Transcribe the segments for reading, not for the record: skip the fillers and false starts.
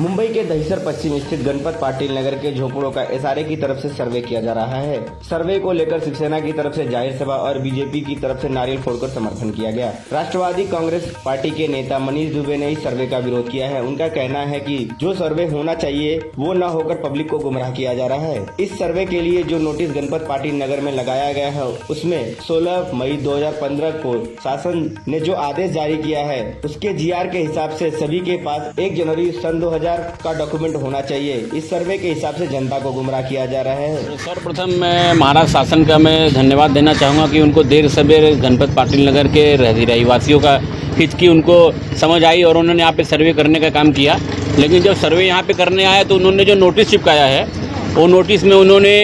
मुंबई के दहिसर पश्चिम स्थित गणपत पाटिल नगर के झोपड़ों का एसआरए की तरफ से सर्वे किया जा रहा है। सर्वे को लेकर शिवसेना की तरफ से जाहिर सभा और बीजेपी की तरफ से नारियल फोड़कर समर्थन किया गया। राष्ट्रवादी कांग्रेस पार्टी के नेता मनीष दुबे ने इस सर्वे का विरोध किया है। उनका कहना है कि जो सर्वे होना चाहिए वो न होकर पब्लिक को गुमराह किया जा रहा है। इस सर्वे के लिए जो नोटिस गणपत पाटिल नगर में लगाया गया है उसमें 16 मई 2015 को शासन ने जो आदेश जारी किया है उसके जीआर के हिसाब से सभी के पास 1 जनवरी सन 2000 का डॉक्यूमेंट होना चाहिए। इस सर्वे के हिसाब से जनता को गुमराह किया जा रहा है। सर्वप्रथम मैं महाराष्ट्र शासन का मैं धन्यवाद देना चाहूँगा कि उनको देर सवेर गणपत पाटिल नगर के रहीवासियों का हित की उनको समझ आई और उन्होंने यहाँ पे सर्वे करने का काम किया। लेकिन जब सर्वे यहाँ पे करने आया तो उन्होंने जो नोटिस चिपकाया है वो नोटिस में उन्होंने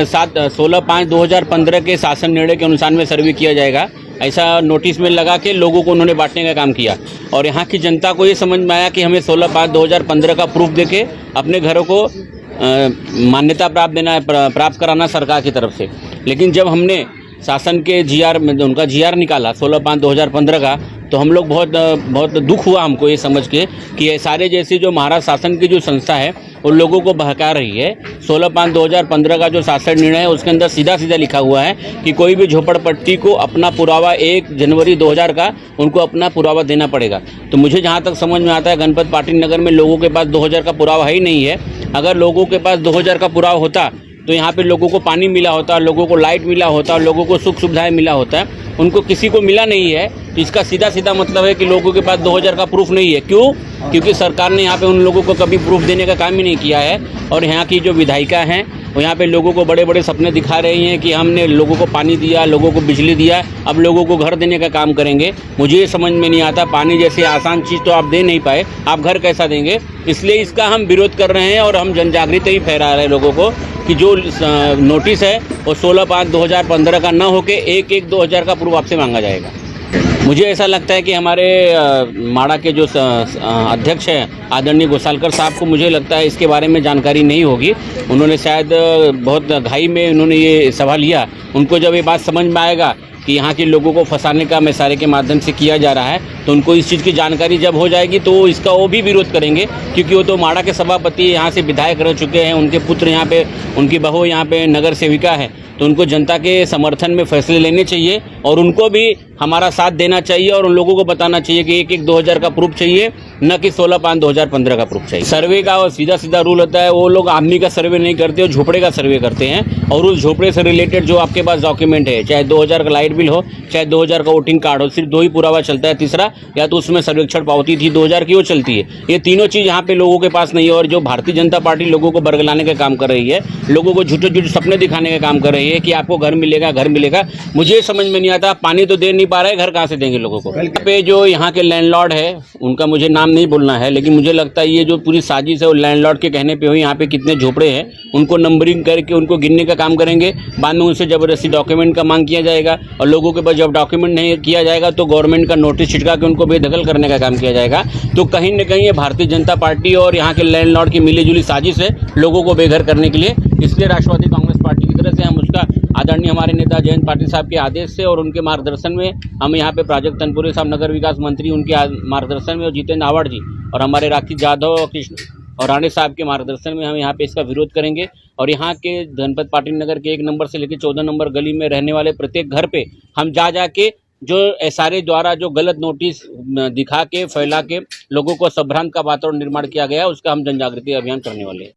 16/5/2015 के शासन निर्णय के अनुसार में सर्वे किया जाएगा ऐसा नोटिस में लगा के लोगों को उन्होंने बांटने का काम किया। और यहाँ की जनता को ये समझ में आया कि हमें 16/5/2015 का प्रूफ देके अपने घरों को मान्यता प्राप्त कराना सरकार की तरफ से। लेकिन जब हमने शासन के जीआर में उनका जीआर निकाला 16/5/2015 का तो हम लोग बहुत दुख हुआ हमको ये समझ के कि एसआरए जैसी जो महाराष्ट्र शासन की जो संस्था है उन लोगों को बहका रही है। 16/5/2015 का जो शासन निर्णय है उसके अंदर सीधा लिखा हुआ है कि कोई भी झोपड़पट्टी को अपना पुरावा 1 जनवरी 2000 का उनको अपना पुरावा देना पड़ेगा। तो मुझे जहाँ तक समझ में आता है गणपत पाटिल नगर में लोगों के पास 2000 का पुरावा ही नहीं है। अगर लोगों के पास 2000 का पुरावा होता तो यहाँ पे लोगों को पानी मिला होता, लोगों को लाइट मिला होता, लोगों को सुख सुविधाएं मिला होता है। उनको किसी को मिला नहीं है। तो इसका सीधा मतलब है कि लोगों के पास 2000 का प्रूफ नहीं है। क्यों? क्योंकि सरकार ने यहाँ पे उन लोगों को कभी प्रूफ देने का काम ही नहीं किया है। और यहाँ की जो विधायिका हैं वो यहाँ पे लोगों को बड़े बड़े सपने दिखा रही हैं कि हमने लोगों को पानी दिया, लोगों को बिजली दिया, अब लोगों को घर देने का काम करेंगे। मुझे ये समझ में नहीं आता, पानी जैसी आसान चीज़ तो आप दे नहीं पाए, आप घर कैसा देंगे? इसलिए इसका हम विरोध कर रहे हैं और हम जन जागृति ही फैला रहे हैं लोगों को कि जो नोटिस है वो 16/5/2015 का न होके 1/1/2000 का प्रूफ आपसे मांगा जाएगा। मुझे ऐसा लगता है कि हमारे माड़ा के जो अध्यक्ष हैं आदरणीय गोसालकर साहब को मुझे लगता है इसके बारे में जानकारी नहीं होगी। उन्होंने शायद बहुत घाई में उन्होंने ये सवाल लिया। उनको जब ये बात समझ में आएगा कि यहाँ के लोगों को फंसाने का एसआरए के माध्यम से किया जा रहा है तो उनको इस चीज़ की जानकारी जब हो जाएगी तो इसका वो भी विरोध करेंगे। क्योंकि वो तो माड़ा के सभापति यहाँ से विधायक रह चुके हैं, उनके पुत्र यहाँ पे, उनकी बहू यहाँ पे नगर सेविका है। तो उनको जनता के समर्थन में फैसले लेने चाहिए और उनको भी हमारा साथ देना चाहिए और उन लोगों को बताना चाहिए कि 1/1/2000 का प्रूफ चाहिए, न कि 16/5/2015 का प्रूफ चाहिए। सर्वे का और सीधा रूल होता है, वो लोग आदमी का सर्वे नहीं करते, वो झोपड़े का सर्वे करते हैं। और उस झोपड़े से रिलेटेड जो आपके पास डॉक्यूमेंट है, चाहे 2000 का लाइट बिल हो, चाहे 2000 का वोटिंग कार्ड हो, सिर्फ 2 ही पुरावा चलता है। तीसरा या तो उसमें सर्वेक्षण पावती थी 2000 की, वो चलती है। ये तीनों चीज़ यहाँ पे लोगों के पास नहीं है। और जो भारतीय जनता पार्टी लोगों को बरगलाने का काम कर रही है, लोगों को झूठे सपने दिखाने का काम कर रही है कि आपको घर मिलेगा। मुझे समझ में नहीं आता, पानी तो दे नहीं पा रहे, घर कहाँ से देंगे लोगों को? यहाँ पे जो यहाँ के लैंडलॉर्ड है उनका मुझे नाम नहीं बोलना है, लेकिन मुझे लगता है ये जो पूरी साजिश है वो लैंडलॉर्ड के कहने पे हुई। यहाँ पे कितने झोपड़े हैं उनको नंबरिंग करके उनको गिनने का काम करेंगे। बाद में उनसे जबरदस्ती डॉक्यूमेंट का मांग किया जाएगा और लोगों के पास जब डॉक्यूमेंट नहीं किया जाएगा तो गवर्नमेंट का नोटिस छिटका के उनको बेदखल करने का काम किया जाएगा। तो कहीं न कहीं ये भारतीय जनता पार्टी और यहाँ के लैंडलॉर्ड की मिलीजुली साजिश है लोगों को बेघर करने के लिए। इसलिए राष्ट्रवादी कांग्रेस पार्टी की तरफ से हम उसका आदरणीय हमारे नेता जयंत पाटिल साहब के आदेश से और उनके मार्गदर्शन में हम यहाँ पे प्राजक्त तनपुरे साहब नगर विकास मंत्री उनके मार्गदर्शन में और जितेंद्र आवाड़ जी और हमारे राकेश जाधव और कृष्ण और राणे साहब के मार्गदर्शन में हम यहाँ पे इसका विरोध करेंगे। और यहाँ के गणपत पाटिल नगर के 1 नंबर से लेकर 14 नंबर गली में रहने वाले प्रत्येक घर पे हम जा के जो एसआरए द्वारा जो गलत नोटिस दिखा के फैला के लोगों को संभ्रांत का वातावरण निर्माण किया गया उसका हम जन जागृति अभियान करने वाले हैं।